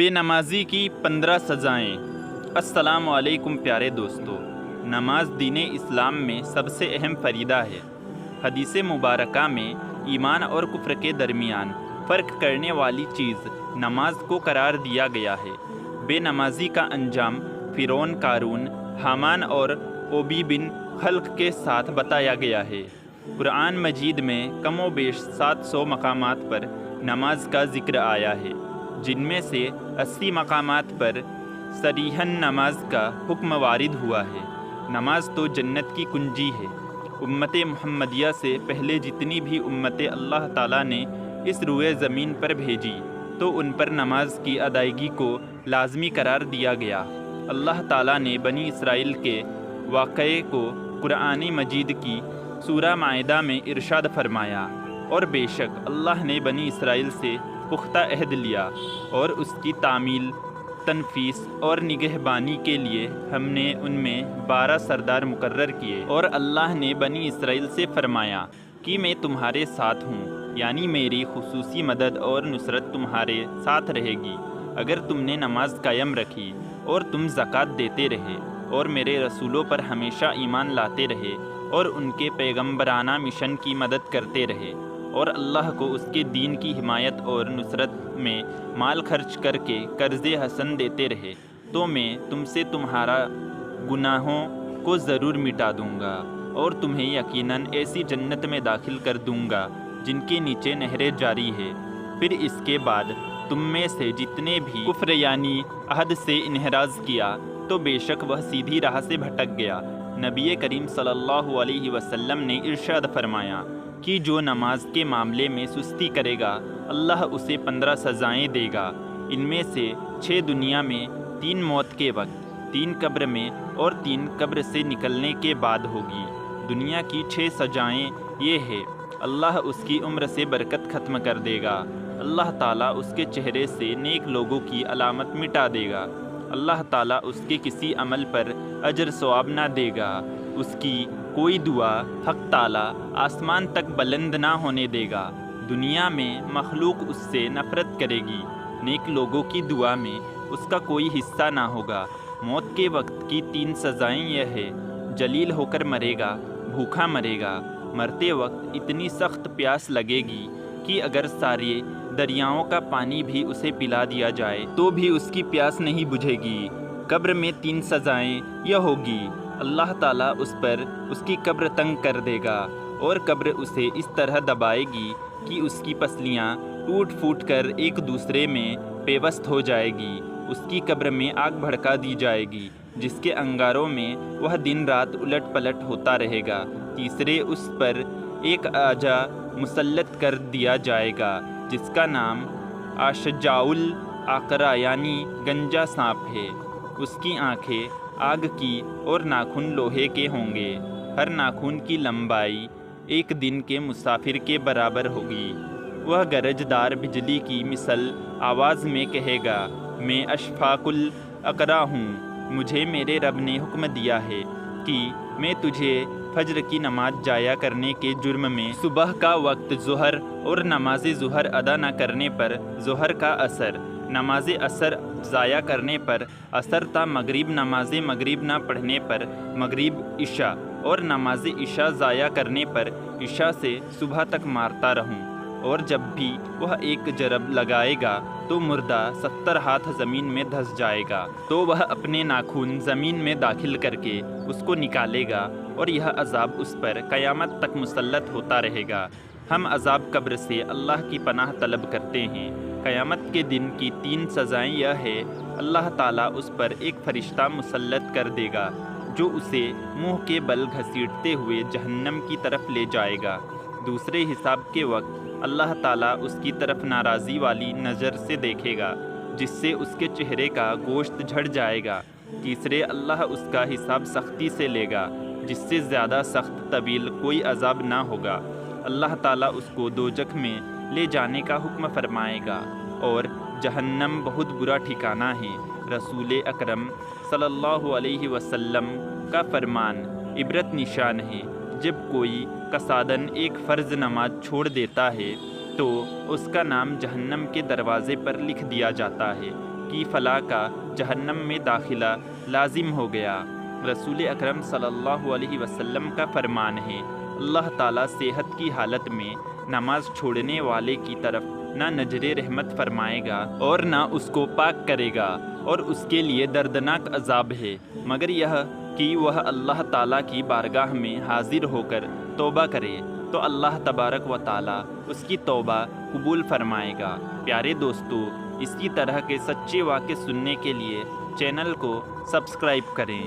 بے نمازی کی 15 سزائیں۔ السلام علیکم پیارے دوستو، نماز دین اسلام میں سب سے اہم فریضہ ہے۔ حدیث مبارکہ میں ایمان اور کفر کے درمیان فرق کرنے والی چیز نماز کو قرار دیا گیا ہے۔ بے نمازی کا انجام فرعون، قارون، حامان اور اوبی بن خلق کے ساتھ بتایا گیا ہے۔ قرآن مجید میں کم و بیش 700 مقامات پر نماز کا ذکر آیا ہے، جن میں سے 80 مقامات پر صریحاً نماز کا حکم وارد ہوا ہے۔ نماز تو جنت کی کنجی ہے۔ امت محمدیہ سے پہلے جتنی بھی امتیں اللہ تعالیٰ نے اس روئے زمین پر بھیجی تو ان پر نماز کی ادائیگی کو لازمی قرار دیا گیا۔ اللہ تعالیٰ نے بنی اسرائیل کے واقعے کو قرآن مجید کی سورہ مائدہ میں ارشاد فرمایا، اور بے شک اللہ نے بنی اسرائیل سے پختہ عہد لیا، اور اس کی تعمیل، تنفیذ اور نگہبانی کے لیے ہم نے ان میں 12 سردار مقرر کیے۔ اور اللہ نے بنی اسرائیل سے فرمایا کہ میں تمہارے ساتھ ہوں، یعنی میری خصوصی مدد اور نصرت تمہارے ساتھ رہے گی اگر تم نے نماز قائم رکھی اور تم زکوٰۃ دیتے رہے اور میرے رسولوں پر ہمیشہ ایمان لاتے رہے اور ان کے پیغمبرانہ مشن کی مدد کرتے رہے، اور اللہ کو اس کے دین کی حمایت اور نصرت میں مال خرچ کر کے قرض حسن دیتے رہے، تو میں تم سے تمہارا گناہوں کو ضرور مٹا دوں گا اور تمہیں یقیناً ایسی جنت میں داخل کر دوں گا جن کے نیچے نہریں جاری ہے۔ پھر اس کے بعد تم میں سے جتنے بھی کفر یعنی عہد سے انحراز کیا تو بے شک وہ سیدھی راہ سے بھٹک گیا۔ نبی کریم صلی اللہ علیہ وسلم نے ارشاد فرمایا کہ جو نماز کے معاملے میں سستی کرے گا اللہ اسے 15 سزائیں دے گا۔ ان میں سے 6 دنیا میں، 3 موت کے وقت، 3 قبر میں اور 3 قبر سے نکلنے کے بعد ہوگی۔ دنیا کی 6 سزائیں یہ ہے: اللہ اس کی عمر سے برکت ختم کر دے گا، اللہ تعالیٰ اس کے چہرے سے نیک لوگوں کی علامت مٹا دے گا، اللہ تعالیٰ اس کے کسی عمل پر اجر ثواب نہ دے گا، اس کی کوئی دعا حق تعالیٰ آسمان تک بلند نہ ہونے دے گا، دنیا میں مخلوق اس سے نفرت کرے گی، نیک لوگوں کی دعا میں اس کا کوئی حصہ نہ ہوگا۔ موت کے وقت کی 3 سزائیں یہ ہے: جلیل ہو کر مرے گا، بھوکا مرے گا، مرتے وقت اتنی سخت پیاس لگے گی کہ اگر سارے دریاؤں کا پانی بھی اسے پلا دیا جائے تو بھی اس کی پیاس نہیں بجھے گی۔ قبر میں 3 سزائیں یہ ہوگی: اللہ تعالیٰ اس پر اس کی قبر تنگ کر دے گا اور قبر اسے اس طرح دبائے گی کہ اس کی پسلیاں ٹوٹ پھوٹ کر ایک دوسرے میں پیوست ہو جائے گی۔ اس کی قبر میں آگ بھڑکا دی جائے گی جس کے انگاروں میں وہ دن رات الٹ پلٹ ہوتا رہے گا۔ تیسرے اس پر ایک آجا مسلط کر دیا جائے گا جس کا نام اشجاع العقرہ یعنی گنجا سانپ ہے۔ اس کی آنکھیں آگ کی اور ناخن لوہے کے ہوں گے۔ ہر ناخن کی لمبائی ایک دن کے مسافر کے برابر ہوگی۔ وہ گرجدار بجلی کی مثل آواز میں کہے گا: میں اشفاق الاقرا ہوں، مجھے میرے رب نے حکم دیا ہے کہ میں تجھے فجر کی نماز ضائع کرنے کے جرم میں صبح کا وقت ظہر اور نماز ظہر ادا نہ کرنے پر ظہر کا اثر، نماز عصر ضائع کرنے پر عصر تا مغرب نماز مغرب نہ پڑھنے پر مغرب عشاء، اور نماز عشاء ضائع کرنے پر عشاء سے صبح تک مارتا رہوں، اور جب بھی وہ ایک ضرب لگائے گا تو مردہ 70 ہاتھ زمین میں دھس جائے گا، تو وہ اپنے ناخن زمین میں داخل کر کے اس کو نکالے گا، اور یہ عذاب اس پر قیامت تک مسلط ہوتا رہے گا۔ ہم عذاب قبر سے اللہ کی پناہ طلب کرتے ہیں۔ قیامت کے دن کی 3 سزائیں یہ ہے: اللہ تعالیٰ اس پر ایک فرشتہ مسلط کر دے گا جو اسے منہ کے بل گھسیٹتے ہوئے جہنم کی طرف لے جائے گا۔ دوسرے حساب کے وقت اللہ تعالیٰ اس کی طرف ناراضی والی نظر سے دیکھے گا جس سے اس کے چہرے کا گوشت جھڑ جائے گا۔ تیسرے اللہ اس کا حساب سختی سے لے گا جس سے زیادہ سخت طویل کوئی عذاب نہ ہوگا۔ اللہ تعالیٰ اس کو دوزخ میں لے جانے کا حکم فرمائے گا، اور جہنم بہت برا ٹھکانہ ہے۔ رسول اکرم صلی اللہ علیہ وسلم کا فرمان عبرت نشان ہے: جب کوئی کسادن ایک فرض نماز چھوڑ دیتا ہے تو اس کا نام جہنم کے دروازے پر لکھ دیا جاتا ہے کی فلاح کا جہنم میں داخلہ لازم ہو گیا۔ رسول اکرم صلی اللہ علیہ وسلم کا فرمان ہے، اللہ تعالیٰ صحت کی حالت میں نماز چھوڑنے والے کی طرف نہ نظر رحمت فرمائے گا اور نہ اس کو پاک کرے گا، اور اس کے لیے دردناک عذاب ہے، مگر یہ کہ وہ اللہ تعالیٰ کی بارگاہ میں حاضر ہو کر توبہ کرے تو اللہ تبارک و تعالیٰ اس کی توبہ قبول فرمائے گا۔ پیارے دوستو، اسی طرح کے سچے واقعے سننے کے لیے چینل کو سبسکرائب کریں۔